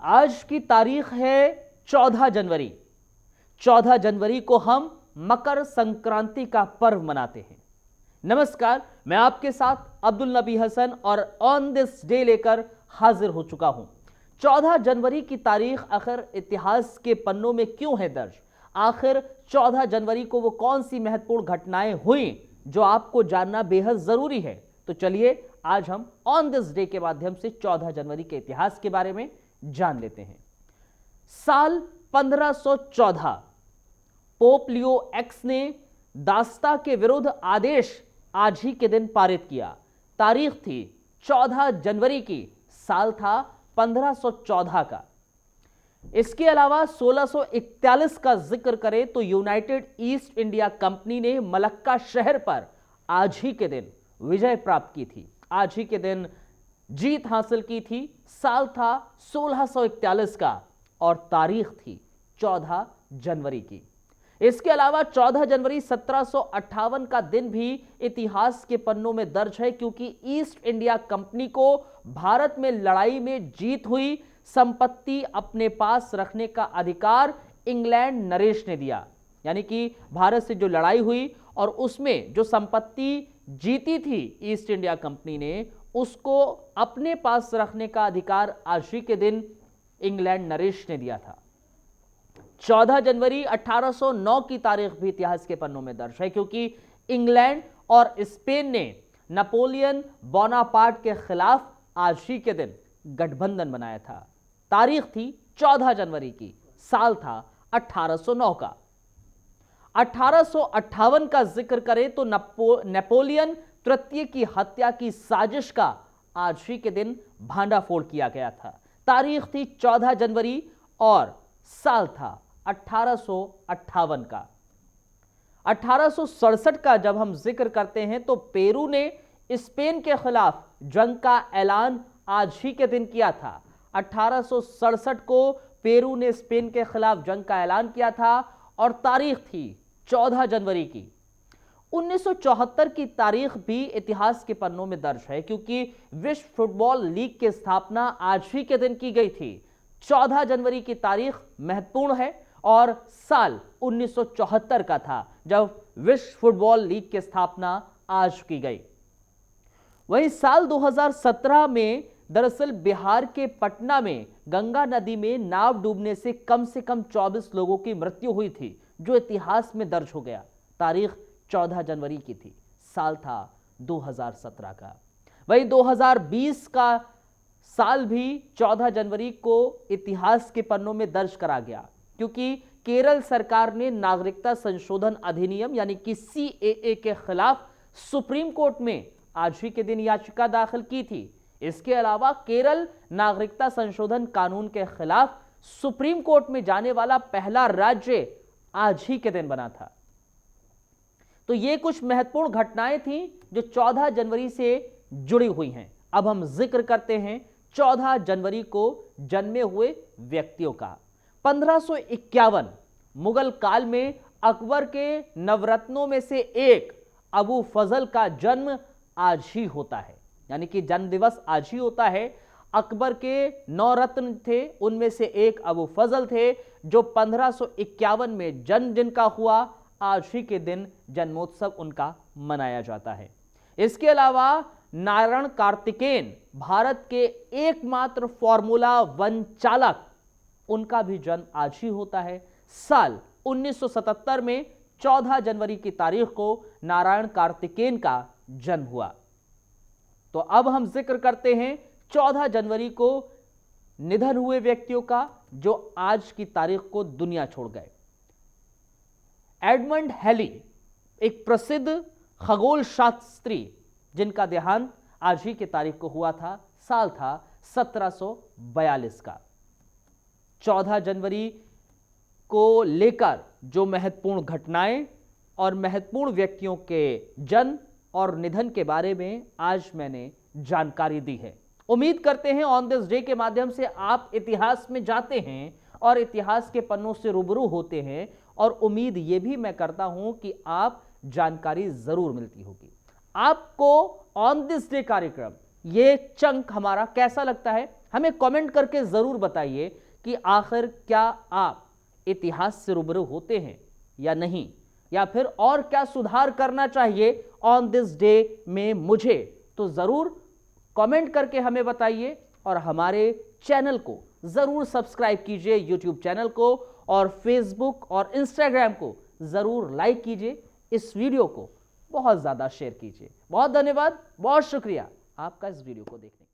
आज की तारीख है 14 जनवरी। 14 जनवरी को हम मकर संक्रांति का पर्व मनाते हैं। नमस्कार, मैं आपके साथ अब्दुल नबी हसन और ऑन दिस डे लेकर हाजिर हो चुका हूं। 14 जनवरी की तारीख आखिर इतिहास के पन्नों में क्यों है दर्ज? आखिर 14 जनवरी को वो कौन सी महत्वपूर्ण घटनाएं हुई जो आपको जानना बेहद जरूरी है? तो चलिए आज हम ऑन दिस डे के माध्यम से 14 जनवरी के इतिहास के बारे में जान लेते हैं। साल 1514 पोप लियो एक्स ने दास्ता के विरुद्ध आदेश आज ही के दिन पारित किया। तारीख थी 14 जनवरी की, साल था 1514 का। इसके अलावा 1641 का जिक्र करें तो यूनाइटेड ईस्ट इंडिया कंपनी ने मलक्का शहर पर आज ही के दिन विजय प्राप्त की थी, आज ही के दिन जीत हासिल की थी। साल था 1641 का और तारीख थी 14 जनवरी की। इसके अलावा 14 जनवरी 1758 का दिन भी इतिहास के पन्नों में दर्ज है, क्योंकि ईस्ट इंडिया कंपनी को भारत में लड़ाई में जीत हुई। संपत्ति अपने पास रखने का अधिकार इंग्लैंड नरेश ने दिया, यानी कि भारत से जो लड़ाई हुई और उसमें जो संपत्ति जीती थी ईस्ट इंडिया कंपनी ने, उसको अपने पास रखने का अधिकार आज ही के दिन इंग्लैंड नरेश ने दिया था। 14 जनवरी 1809 की तारीख भी इतिहास के पन्नों में दर्ज है, क्योंकि इंग्लैंड और स्पेन ने नेपोलियन बोनापार्ट के खिलाफ आज ही के दिन गठबंधन बनाया था। तारीख थी 14 जनवरी की, साल था 1809 का। 1858 का जिक्र करें तो नेपोलियन तृतीय की हत्या की साजिश का आज ही के दिन भांडाफोड़ किया गया था। तारीख थी 14 जनवरी और साल था 1858 का। 1867 का जब हम जिक्र करते हैं तो पेरू ने स्पेन के खिलाफ जंग का ऐलान आज ही के दिन किया था। 1867 को पेरू ने स्पेन के खिलाफ जंग का ऐलान किया था और तारीख थी 14 जनवरी की। 1974 की तारीख भी इतिहास के पन्नों में दर्ज है, क्योंकि विश्व फुटबॉल लीग की स्थापना आज ही के दिन की गई थी। 14 जनवरी की तारीख महत्वपूर्ण है और साल 1974 का था जब विश्व फुटबॉल लीग की स्थापना आज की गई। वहीं साल 2017 में दरअसल बिहार के पटना में गंगा नदी में नाव डूबने से कम 24 लोगों की मृत्यु हुई थी, जो इतिहास में दर्ज हो गया। तारीख 14 जनवरी की थी, साल था 2017 का। वही 2020 का साल भी 14 जनवरी को इतिहास के पन्नों में दर्ज करा गया, क्योंकि केरल सरकार ने नागरिकता संशोधन अधिनियम यानी कि सीएए के खिलाफ सुप्रीम कोर्ट में आज ही के दिन याचिका दाखिल की थी। इसके अलावा केरल नागरिकता संशोधन कानून के खिलाफ सुप्रीम कोर्ट में जाने वाला पहला राज्य आज ही के दिन बना था। तो ये कुछ महत्वपूर्ण घटनाएं थीं जो 14 जनवरी से जुड़ी हुई हैं। अब हम जिक्र करते हैं 14 जनवरी को जन्मे हुए व्यक्तियों का। 1551 मुगल काल में अकबर के नवरत्नों में से एक अबू फजल का जन्म आज ही होता है, यानी कि जन्म दिवस आज ही होता है। अकबर के 9 रत्न थे, उनमें से एक अबू फजल थे, जो 1551 में जन्म जिनका हुआ, आज ही के दिन जन्मोत्सव उनका मनाया जाता है। इसके अलावा नारायण कार्तिकेयन, भारत के एकमात्र फॉर्मूला 1 चालक, उनका भी जन्म आज ही होता है। साल 1977 में 14 जनवरी की तारीख को नारायण कार्तिकेयन का जन्म हुआ। तो अब हम जिक्र करते हैं 14 जनवरी को निधन हुए व्यक्तियों का, जो आज की तारीख को दुनिया छोड़ गए। एडमंड हैली, एक प्रसिद्ध खगोल शास्त्री, जिनका देहांत आज ही की तारीख को हुआ था, साल था 1742 का। 14 जनवरी को लेकर जो महत्वपूर्ण घटनाएं और महत्वपूर्ण व्यक्तियों के जन्म और निधन के बारे में आज मैंने जानकारी दी है। उम्मीद करते हैं ऑन दिस डे के माध्यम से आप इतिहास में जाते हैं और इतिहास के पन्नों से रूबरू होते हैं, और उम्मीद यह भी मैं करता हूं कि आप जानकारी जरूर मिलती होगी। आपको ऑन दिस डे कार्यक्रम ये चंक हमारा कैसा लगता है हमें कमेंट करके जरूर बताइए कि आखिर क्या आप इतिहास से रूबरू होते हैं या नहीं, या फिर और क्या सुधार करना चाहिए ऑन दिस डे में मुझे, तो जरूर कमेंट करके हमें बताइए। और हमारे चैनल को जरूर सब्सक्राइब कीजिए, यूट्यूब चैनल को, और फेसबुक और इंस्टाग्राम को जरूर लाइक कीजिए। इस वीडियो को बहुत ज्यादा शेयर कीजिए। बहुत धन्यवाद, बहुत शुक्रिया आपका इस वीडियो को देखने के लिए।